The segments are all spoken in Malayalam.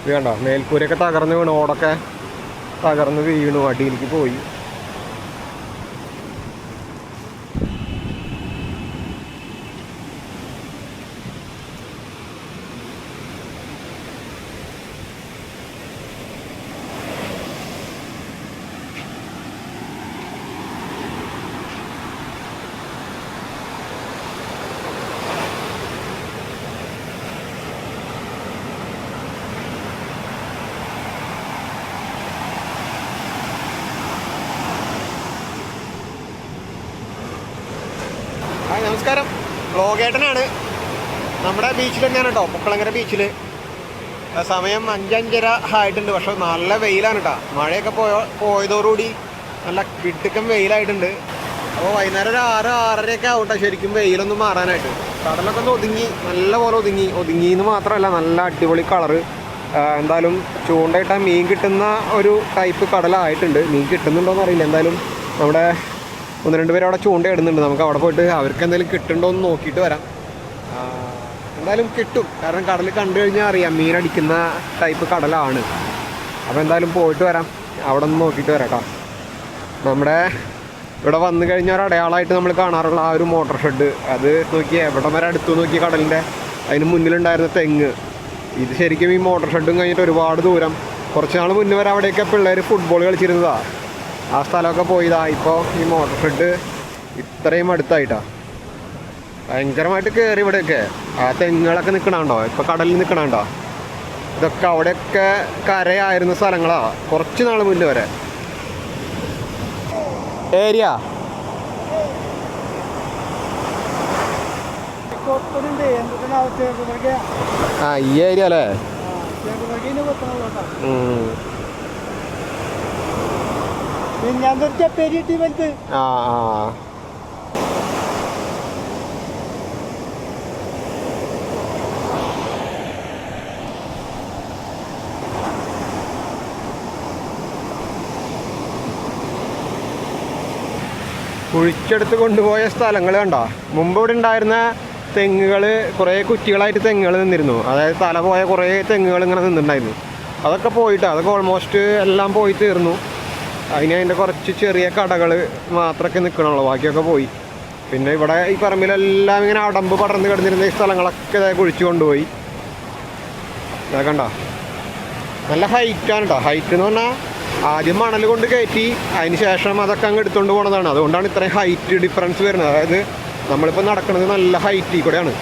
ഇത് കണ്ടോ, മേൽക്കൂരയൊക്കെ തകർന്ന് വീണു, ഓടൊക്കെ തകർന്ന് വീണു, അടിയിലേക്ക് പോയി. നമസ്കാരം, വ്ളോഗേട്ടനാണ്. നമ്മുടെ ബീച്ചിൽ തന്നെയാണ് കേട്ടോ, മുക്കളങ്ങര ബീച്ചിൽ. സമയം 5-5:30 ആയിട്ടുണ്ട്. പക്ഷെ നല്ല വെയിലാണ് കേട്ടോ. മഴയൊക്കെ പോയതോടുകൂടി നല്ല കിടുക്കൻ വെയിലായിട്ടുണ്ട്. അപ്പോൾ വൈകുന്നേരം ഒരു 6-6:30 ആവട്ടെ ശരിക്കും വെയിലൊന്നും മാറാനായിട്ട്. കടലൊക്കെ ഒന്ന് ഒതുങ്ങി, നല്ല പോലെ ഒതുങ്ങിയെന്ന് മാത്രമല്ല നല്ല അടിപൊളി കളറ്. എന്തായാലും ചൂണ്ടയിട്ടാൽ മീൻ കിട്ടുന്ന ഒരു ടൈപ്പ് കടലായിട്ടുണ്ട്. മീൻ കിട്ടുന്നുണ്ടോയെന്ന് അറിയില്ല. എന്തായാലും നമ്മുടെ 1-2 പേര് അവിടെ ചൂണ്ട ഇടുന്നുണ്ട്. നമുക്ക് അവിടെ പോയിട്ട് അവർക്ക് എന്തെങ്കിലും കിട്ടുന്നുണ്ടോ എന്ന് നോക്കിയിട്ട് വരാം. എന്തായാലും കിട്ടും, കാരണം കടൽ കണ്ടു കഴിഞ്ഞാൽ അറിയാം മീനടിക്കുന്ന ടൈപ്പ് കടലാണ്. അപ്പോൾ എന്തായാലും പോയിട്ട് വരാം, അവിടെ നിന്ന് നോക്കിയിട്ട് വരാം കേട്ടോ. നമ്മുടെ ഇവിടെ വന്നു കഴിഞ്ഞാൽ ഒരു അടയാളമായിട്ട് നമ്മൾ കാണാറുള്ള ആ ഒരു മോട്ടോർ ഷെഡ്, അത് നോക്കി എവിടെ വരെ അടുത്ത് നോക്കി കടലിൻ്റെ അതിന് മുന്നിലുണ്ടായിരുന്ന തെങ്ങ്. ഇത് ശരിക്കും ഈ മോട്ടോർ ഷെഡും കഴിഞ്ഞിട്ട് ഒരുപാട് ദൂരം, കുറച്ച് നാൾ മുന്നേ വരെ അവിടെയൊക്കെ പിള്ളേർ ഫുട്ബോൾ കളിച്ചിരുന്നതാണ്. ആ സ്ഥലമൊക്കെ പോയതാ. ഇപ്പോൾ ഈ മോട്ടോർ ഷെഡ് ഇത്രയും അടുത്തായിട്ടാണ്. ഭയങ്കരമായിട്ട് കയറി ഇവിടെയൊക്കെ. ആ തെങ്ങുകളൊക്കെ നിൽക്കണുണ്ടോ, ഇപ്പോൾ കടലിൽ നിൽക്കണുണ്ടോ? ഇതൊക്കെ അവിടെയൊക്കെ കരയായിരുന്ന സ്ഥലങ്ങളാണ് കുറച്ച് നാൾ മുന്നേ വരെ. ഏരിയ ഈ ഏരിയ അല്ലേ? കുഴിച്ചെടുത്ത് കൊണ്ടുപോയ സ്ഥലങ്ങൾ കണ്ടോ. മുമ്പ് ഇവിടെ ഉണ്ടായിരുന്ന തെങ്ങുകൾ കുറേ കുറ്റികളായിട്ട് തെങ്ങുകൾ നിന്നിരുന്നു. അതായത് തല പോയ കുറേ തെങ്ങുകൾ ഇങ്ങനെ നിന്നിട്ടുണ്ടായിരുന്നു. അതൊക്കെ പോയിട്ട് അതൊക്കെ ഓൾമോസ്റ്റ് എല്ലാം പോയി തീർന്നു. അതിൻ്റെ കുറച്ച് ചെറിയ കടകൾ മാത്രമൊക്കെ നിൽക്കണുള്ളൂ, ബാക്കിയൊക്കെ പോയി. പിന്നെ ഇവിടെ ഈ പറമ്പിലെല്ലാം ഇങ്ങനെ അടമ്പ് പടർന്ന് കിടന്നിരുന്ന ഈ സ്ഥലങ്ങളൊക്കെ കുഴിച്ചു കൊണ്ടുപോയി. അതൊക്കെ കണ്ടോ, നല്ല ഹൈറ്റാണ് കേട്ടോ. ഹൈറ്റ് എന്ന് പറഞ്ഞാൽ ആദ്യം മണൽ കൊണ്ട് കയറ്റി അതിന് ശേഷം അതൊക്കെ അങ്ങ് എടുത്തുകൊണ്ട് പോണതാണ്. അതുകൊണ്ടാണ് ഇത്രയും ഹൈറ്റ് ഡിഫറൻസ് വരുന്നത്. അതായത് നമ്മളിപ്പോൾ നടക്കുന്നത് നല്ല ഹൈറ്റിൽ കൂടെയാണ്.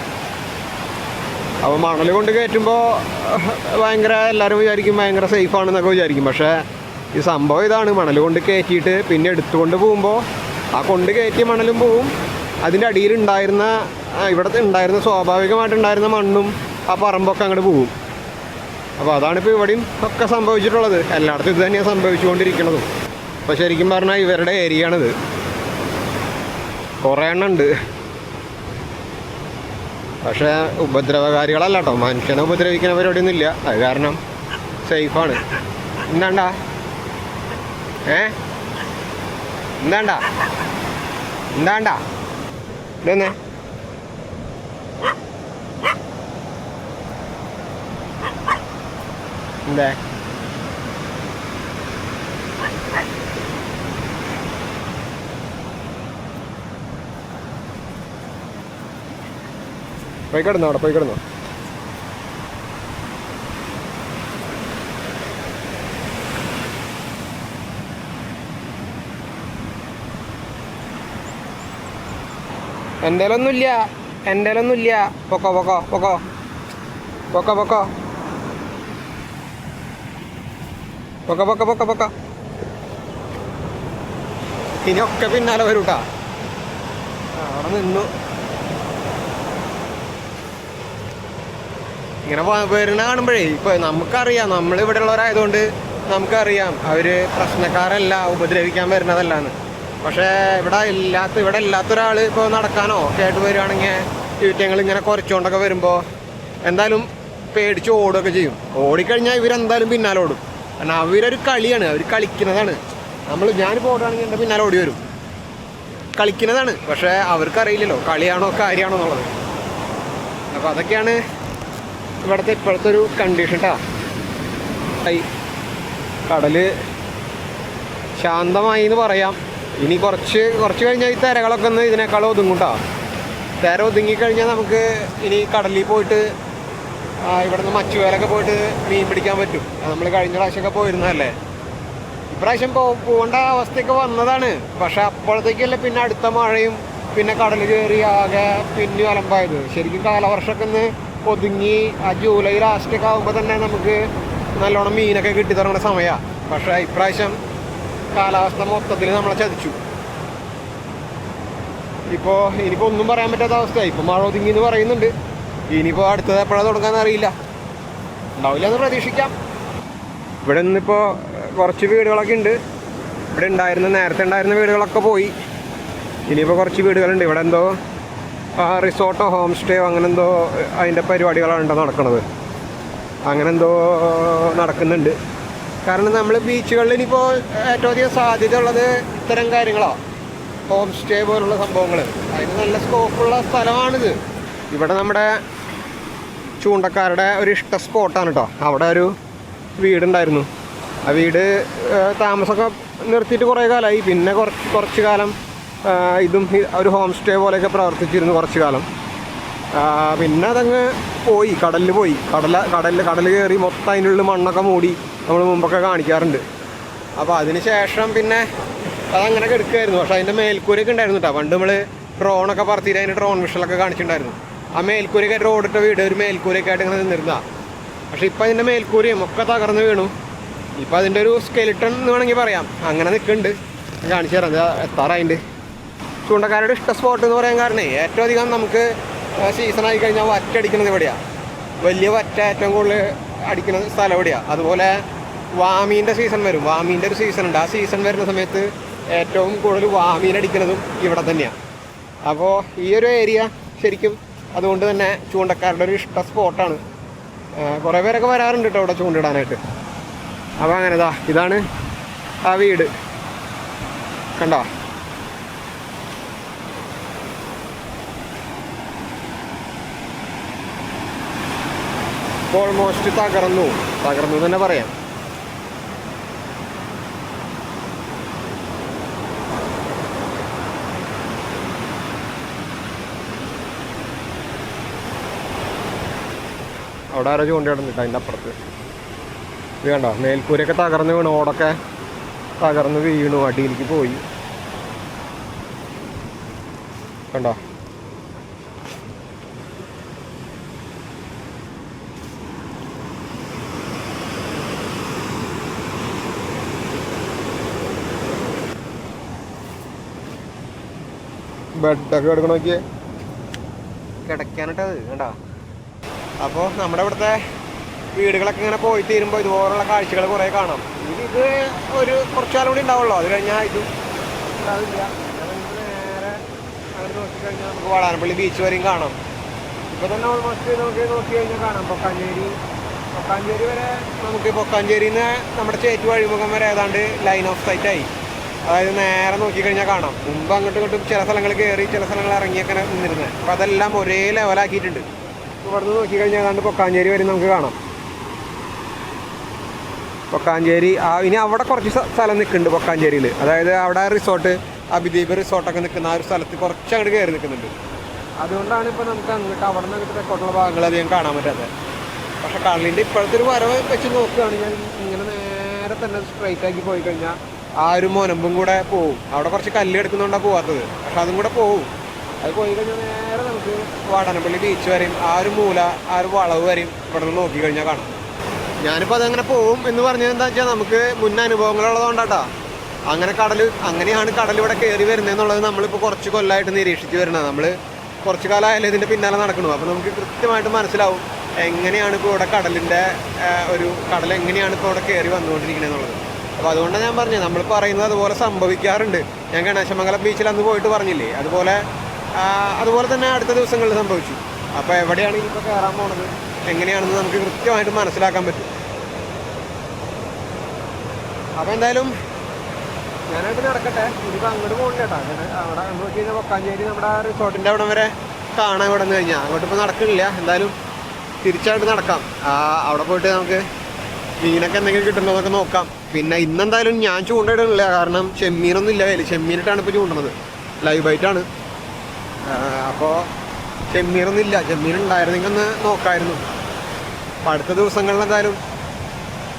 അപ്പോൾ മണൽ കൊണ്ട് കയറ്റുമ്പോൾ ഭയങ്കര എല്ലാവരും വിചാരിക്കും ഭയങ്കര സേഫാണെന്നൊക്കെ വിചാരിക്കും. പക്ഷേ ഈ സംഭവം ഇതാണ്, മണൽ കൊണ്ട് കയറ്റിയിട്ട് പിന്നെ എടുത്തുകൊണ്ട് പോകുമ്പോൾ ആ കൊണ്ട് കയറ്റിയ മണലും പോവും, അതിൻ്റെ അടിയിലുണ്ടായിരുന്ന ഇവിടുത്തെ ഉണ്ടായിരുന്ന സ്വാഭാവികമായിട്ടുണ്ടായിരുന്ന മണ്ണും ആ പറമ്പൊക്കെ അങ്ങോട്ട് പോവും. അപ്പോൾ അതാണിപ്പോൾ ഇവിടെയും ഒക്കെ സംഭവിച്ചിട്ടുള്ളത്. എല്ലായിടത്തും ഇത് തന്നെയാണ് സംഭവിച്ചുകൊണ്ടിരിക്കുന്നതും. അപ്പോൾ ശരിക്കും പറഞ്ഞാൽ ഇവരുടെ ഏരിയ ആണിത്. കുറേ എണ്ണം ഉണ്ട്. പക്ഷേ ഉപദ്രവകാരികളല്ല കേട്ടോ, മനുഷ്യനെ ഉപദ്രവിക്കുന്ന പരിപാടിയൊന്നും ഇല്ല. അത് കാരണം സേഫാണ്. എന്താണ്ടാ എന്താണ്ടാ എന്താണ്ടാ ഇതെന്നെ എന്താ പോയി കിടന്നോ, അവിടെ പോയി കിടന്നോ. എന്തേലൊന്നുമില്ല, എന്തേലൊന്നുമില്ല. പൊക്കോ പൊക്കോ പൊക്കോ പൊക്കോ പൊക്കോ പൊക്ക പൊക്ക പൊക്ക പൊക്ക. ഇനിയൊക്കെ പിന്നാലെ വരും കേട്ടാ. അവിടെ നിന്നു ഇങ്ങനെ വരുന്ന കാണുമ്പോഴേ ഇപ്പോൾ നമുക്കറിയാം, നമ്മളിവിടെ ഉള്ളവരായതുകൊണ്ട് നമുക്കറിയാം അവർ പ്രശ്നക്കാരല്ല, ഉപദ്രവിക്കാൻ വരുന്നതല്ലാന്ന്. പക്ഷേ ഇവിടെ ഇല്ലാത്തൊരാൾ ഇപ്പോൾ നടക്കാനോ കേട്ട് വരികയാണെങ്കിൽ ഈറ്റങ്ങൾ ഇങ്ങനെ കുറച്ചുകൊണ്ടൊക്കെ വരുമ്പോൾ എന്തായാലും പേടിച്ച് ഓടുകയൊക്കെ ചെയ്യും. ഓടിക്കഴിഞ്ഞാൽ ഇവരെന്തായാലും പിന്നാലെ ഓടും. കാരണം അവരൊരു കളിയാണ്, അവർ കളിക്കുന്നതാണ്. ഞാനിപ്പോൾ ഓടുകയാണെങ്കിൽ എൻ്റെ പിന്നാലെ ഓടി വരും. കളിക്കുന്നതാണ്, പക്ഷേ അവർക്കറിയില്ലല്ലോ കളിയാണോ കാര്യമാണോ എന്നുള്ളത്. അപ്പോൾ അതൊക്കെയാണ് ഇവിടുത്തെ ഇപ്പോഴത്തെ ഒരു കണ്ടീഷൻ കേട്ടോ. കടല് ശാന്തമായി എന്ന് പറയാം. ഇനി കുറച്ച് കഴിഞ്ഞാൽ ഈ തിരകളൊക്കെ ഒന്ന് ഇതിനേക്കാളും ഒതുങ്ങൂട്ടോ. തിര ഒതുങ്ങിക്കഴിഞ്ഞാൽ നമുക്ക് ഇനി കടലിൽ പോയിട്ട് ഇവിടെ നിന്ന് മച്ചുവേലൊക്കെ പോയിട്ട് മീൻ പിടിക്കാൻ പറ്റും. നമ്മൾ കഴിഞ്ഞ പ്രാവശ്യമൊക്കെ പോയിരുന്നതല്ലേ. ഇപ്രാവശ്യം പോകേണ്ട അവസ്ഥയൊക്കെ വന്നതാണ്. പക്ഷെ അപ്പോഴത്തേക്കല്ലേ പിന്നെ അടുത്ത മഴയും പിന്നെ കടൽ കയറി ആകെ പിന്നെ അലമ്പായത്. ശരിക്കും കാലവർഷമൊക്കെ ഒന്ന് ഒതുങ്ങി ആ ജൂലൈ ലാസ്റ്റൊക്കെ ആകുമ്പോൾ തന്നെ നമുക്ക് നല്ലോണം മീനൊക്കെ കിട്ടി തുടങ്ങുന്ന സമയമാണ്. പക്ഷേ ഇപ്രാവശ്യം കാലാവസ്ഥ മൊത്തത്തിൽ നമ്മളെ ചതിച്ചു. ഇനിയിപ്പോൾ ഒന്നും പറയാൻ പറ്റാത്ത അവസ്ഥയായി. ഇപ്പോൾ മഴ ഒതുങ്ങി എന്ന് പറയുന്നുണ്ട്. ഇനിയിപ്പോൾ അടുത്തത് എപ്പോഴാണ് തുടങ്ങാൻ അറിയില്ല. ഉണ്ടാവില്ല എന്ന് പ്രതീക്ഷിക്കാം. ഇവിടെ നിന്നിപ്പോൾ കുറച്ച് വീടുകളൊക്കെ ഉണ്ട്. ഇവിടെ നേരത്തെ ഉണ്ടായിരുന്ന വീടുകളൊക്കെ പോയി. ഇനിയിപ്പോൾ കുറച്ച് വീടുകളുണ്ട്. ഇവിടെ എന്തോ റിസോർട്ടോ ഹോം സ്റ്റേയോ അങ്ങനെ എന്തോ അതിൻ്റെ പരിപാടികളാണ് നടക്കുന്നത്. അങ്ങനെ എന്തോ നടക്കുന്നുണ്ട്. കാരണം നമ്മൾ ബീച്ചുകളിൽ ഇനിയിപ്പോൾ ഏറ്റവും അധികം സാധ്യത ഉള്ളത് ഇത്തരം കാര്യങ്ങളാണ്. ഹോം സ്റ്റേ പോലുള്ള സംഭവങ്ങൾ. അതിന് നല്ല സ്കോപ്പുള്ള സ്ഥലമാണിത്. ഇവിടെ നമ്മുടെ ചൂണ്ടക്കാരുടെ ഒരു ഇഷ്ട സ്പോട്ടാണ് കേട്ടോ. അവിടെ ഒരു വീടുണ്ടായിരുന്നു. ആ വീട് താമസമൊക്കെ നിർത്തിയിട്ട് കുറേ കാലമായി. പിന്നെ കുറച്ച് കാലം ഇതും ഒരു ഹോം സ്റ്റേ പോലെയൊക്കെ പ്രവർത്തിച്ചിരുന്നു കുറച്ച് കാലം. പിന്നെ അതങ്ങ് പോയി, കടലിൽ പോയി. കടൽ കയറി മൊത്തം അതിനുള്ളിൽ മണ്ണൊക്കെ മൂടി നമ്മൾ മുമ്പൊക്കെ കാണിക്കാറുണ്ട്. അപ്പോൾ അതിന് ശേഷം പിന്നെ അതങ്ങനെ കെടുക്കുമായിരുന്നു. പക്ഷേ അതിൻ്റെ മേൽക്കൂരയൊക്കെ ഉണ്ടായിരുന്നു കേട്ടോ. പണ്ട് നമ്മൾ ഡ്രോണൊക്കെ പറത്തിയിട്ട് അതിൻ്റെ ഡ്രോൺ വിഷലൊക്കെ കാണിച്ചിട്ടുണ്ടായിരുന്നു. ആ മേൽക്കൂരയൊക്കെ റോഡിട്ട വീട് ഒരു മേൽക്കൂരയൊക്കെ ആയിട്ട് ഇങ്ങനെ നിന്നിരുന്നതാണ്. പക്ഷേ ഇപ്പോൾ അതിൻ്റെ മേൽക്കൂരയും ഒക്കെ തകർന്ന് വീണു. ഇപ്പോൾ അതിൻ്റെ ഒരു സ്കെലിട്ടൺ എന്ന് വേണമെങ്കിൽ പറയാം. അങ്ങനെ നിൽക്കുന്നുണ്ട്. കാണിച്ചു തരാം. എത്താറായിട്ടുണ്ട്. ചൂണ്ടക്കാരുടെ ഇഷ്ട സ്പോട്ട് എന്ന് പറയാൻ കാരണം ഏറ്റവും അധികം നമുക്ക് സീസണായി കഴിഞ്ഞാൽ വറ്റ അടിക്കുന്നത് ഇവിടെയാണ്. വലിയ വറ്റ ഏറ്റവും കൂടുതൽ അടിക്കുന്ന സ്ഥലം എവിടെയാണ്. അതുപോലെ വാമീൻ്റെ സീസൺ വരും. വാമീൻ്റെ ഒരു സീസൺ ഉണ്ട്. ആ സീസൺ വരുന്ന സമയത്ത് ഏറ്റവും കൂടുതൽ വാമീൻ അടിക്കുന്നതും ഇവിടെ തന്നെയാണ്. അപ്പോൾ ഈ ഒരു ഏരിയ ശരിക്കും അതുകൊണ്ട് തന്നെ ചൂണ്ടക്കാരുടെ ഒരു ഇഷ്ട സ്പോട്ടാണ്. കുറേ പേരൊക്കെ വരാറുണ്ട് കേട്ടോ ഇവിടെ ചൂണ്ടിടാനായിട്ട്. അപ്പോൾ അങ്ങനെ ഇതാണ് ആ വീട്. കണ്ടോ? ഓൾമോസ്റ്റ് തകർന്നു തന്നെ പറയാം. അവിടെ ആരോ ചൂണ്ടിടുന്നുണ്ട് അതിൻ്റെ അപ്പുറത്ത്. ഇത് കണ്ടോ? മേൽക്കൂരയൊക്കെ തകർന്ന് വീണു. ഓടൊക്കെ തകർന്ന് വീണു, അടിയിലേക്ക് പോയി. കണ്ടോ? ബെഡൊക്കെ കിടക്കണ നോക്കിയേ, കിടക്കാനിട്ടത് കണ്ടോ? അപ്പോൾ നമ്മുടെ ഇവിടുത്തെ വീടുകളൊക്കെ ഇങ്ങനെ പോയി തീരുമ്പോൾ ഇതുപോലുള്ള കാഴ്ചകൾ കുറേ കാണാം. ഇത് ഒരു കുറച്ച് കാലം കൂടി ഉണ്ടാവുള്ളൂ. അത് കഴിഞ്ഞാൽ ഇതും ഉണ്ടാവില്ല. നേരെ അങ്ങനെ നോക്കിക്കഴിഞ്ഞാൽ നമുക്ക് വാടാനപ്പള്ളി ബീച്ച് വരെയും കാണാം. ഇപ്പോൾ തന്നെ ഓൾമോസ്റ്റ് നമുക്ക് നോക്കി കഴിഞ്ഞാൽ കാണാം. പൊക്കാഞ്ചേരി വരെ നമുക്ക് പൊക്കാഞ്ചേരിയിൽ നിന്ന് നമ്മുടെ ചേറ്റു വഴിമുഖം വരെ ഏതാണ്ട് ലൈൻ ഓഫ് സൈറ്റ് ആയി. അതായത് നേരെ നോക്കിക്കഴിഞ്ഞാൽ കാണാം. മുമ്പ് അങ്ങോട്ടും ഇങ്ങോട്ടും ചില സ്ഥലങ്ങൾ കയറി ചില സ്ഥലങ്ങൾ ഇറങ്ങിയൊക്കെ നിന്നിരുന്നത്. അപ്പോൾ അതെല്ലാം ഒരേ ലെവലാക്കിയിട്ടുണ്ട്. ഇവിടെ നിന്ന് നോക്കിക്കഴിഞ്ഞാൽ ഏതാണ്ട് പൊക്കാഞ്ചേരി വരെ നമുക്ക് കാണാം. പൊക്കാഞ്ചേരി ഇനി അവിടെ കുറച്ച് സ്ഥലം നിൽക്കുന്നുണ്ട് പൊക്കാഞ്ചേരിയിൽ. അതായത് അവിടെ റിസോർട്ട് അഭിദീപ് റിസോർട്ടൊക്കെ നിൽക്കുന്ന ആ ഒരു സ്ഥലത്ത് കുറച്ച് അങ്ങോട്ട് കയറി നിൽക്കുന്നുണ്ട്. അതുകൊണ്ടാണ് ഇപ്പോൾ നമുക്ക് അങ്ങോട്ട് അവിടെ നിന്ന് അങ്ങോട്ട് തെക്കോട്ടുള്ള ഭാഗങ്ങൾ അധികം കാണാൻ പറ്റാത്തത്. പക്ഷേ കടലിൻ്റെ ഇപ്പോഴത്തെ ഒരു വരവ് വെച്ച് നോക്കുകയാണെങ്കിൽ ഇങ്ങനെ നേരെ തന്നെ സ്ട്രൈറ്റ് ആക്കി പോയി കഴിഞ്ഞാൽ ആ ഒരു മുനമ്പും കൂടെ പോവും. അവിടെ കുറച്ച് കല്ല് എടുക്കുന്നതുകൊണ്ടാണ് പോകാത്തത്. പക്ഷെ അതും കൂടെ പോവും. അത് പോയി കഴിഞ്ഞാൽ നേരെ നമുക്ക് വാടാനപ്പള്ളി ബീച്ച് വരെയും ആ ഒരു മൂല ആ ഒരു വളവ് വരെയും ഇവിടെ നിന്ന് നോക്കിക്കഴിഞ്ഞാൽ കാണാം. ഞാനിപ്പോൾ അതങ്ങനെ പോവും എന്ന് പറഞ്ഞത് എന്താ വെച്ചാൽ നമുക്ക് മുൻ അനുഭവങ്ങളുള്ളതുകൊണ്ടാട്ടോ. അങ്ങനെയാണ് കടൽ ഇവിടെ കയറി വരുന്നതെന്നുള്ളത് നമ്മളിപ്പോൾ കുറച്ച് കൊല്ലമായിട്ട് നിരീക്ഷിച്ച് വരുന്നത്. നമ്മൾ കുറച്ച് കാലമായാലും ഇതിൻ്റെ പിന്നാലെ നടക്കണം. അപ്പോൾ നമുക്ക് കൃത്യമായിട്ട് മനസ്സിലാവും എങ്ങനെയാണ് ഇപ്പോൾ ഇവിടെ കടൽ എങ്ങനെയാണ് ഇപ്പോൾ ഇവിടെ കയറി വന്നുകൊണ്ടിരിക്കുന്നത് എന്നുള്ളത്. അപ്പോൾ അതുകൊണ്ടാണ് ഞാൻ പറഞ്ഞത്, നമ്മൾ പറയുന്നത് അതുപോലെ സംഭവിക്കാറുണ്ട്. ഞാൻ ഗണേശമംഗലം ബീച്ചിൽ അന്ന് പോയിട്ട് പറഞ്ഞില്ലേ, അതുപോലെ തന്നെ അടുത്ത ദിവസങ്ങളിൽ സംഭവിച്ചു. അപ്പോൾ എവിടെയാണ് ഇപ്പോൾ കയറാൻ പോണത് എങ്ങനെയാണെന്ന് നമുക്ക് കൃത്യമായിട്ട് മനസ്സിലാക്കാൻ പറ്റും. അപ്പോൾ എന്തായാലും ഞാനായിട്ട് നടക്കട്ടെ. ഇനിയിപ്പോൾ അങ്ങോട്ട് പോകണ്ട കേട്ടോ. അവിടെ നോക്കി കഴിഞ്ഞാൽ പൊക്കാഞ്ചേരി നമ്മുടെ റിസോർട്ടിൻ്റെ അവിടെ വരെ കാണാൻ ഇവിടെ നിന്ന് കഴിഞ്ഞാൽ അങ്ങോട്ട് ഇപ്പോൾ നടക്കുന്നില്ല. എന്തായാലും തിരിച്ചായിട്ട് നടക്കാം. അവിടെ പോയിട്ട് നമുക്ക് മീനൊക്കെ എന്തെങ്കിലും കിട്ടുന്നതൊക്കെ നോക്കാം. പിന്നെ ഇന്നെന്തായാലും ഞാൻ ചൂണ്ടയിടുന്നില്ല, കാരണം ചെമ്മീനൊന്നും ഇല്ല കയ്യിൽ. ചെമ്മീനിട്ടാണ് ഇപ്പോൾ ചൂണ്ടണത്, ലൈവ് ബൈറ്റാണ്. അപ്പോൾ ചെമ്മീനൊന്നും ഇല്ല. ചെമ്മീൻ ഉണ്ടായിരുന്നെങ്കിൽ ഒന്ന് നോക്കായിരുന്നു. അപ്പം അടുത്ത ദിവസങ്ങളിൽ എന്തായാലും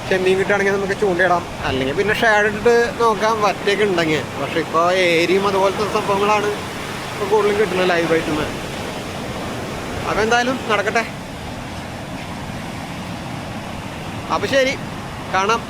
ചെമ്മീൻ കിട്ടുകയാണെങ്കിൽ നമുക്ക് ചൂണ്ടയിടാം, അല്ലെങ്കിൽ പിന്നെ ഷാഡ് ഇട്ടിട്ട് നോക്കാം വറ്റയൊക്കെ ഉണ്ടെങ്കിൽ. പക്ഷെ ഇപ്പോൾ ഏരിയും അതുപോലത്തെ സംഭവങ്ങളാണ് ഇപ്പോൾ കൂടുതലും കിട്ടുന്നത് ലൈവ് ബൈറ്റിൽ നിന്ന്. അപ്പോൾ എന്തായാലും നടക്കട്ടെ. അപ്പോൾ ശരി, കാണാം.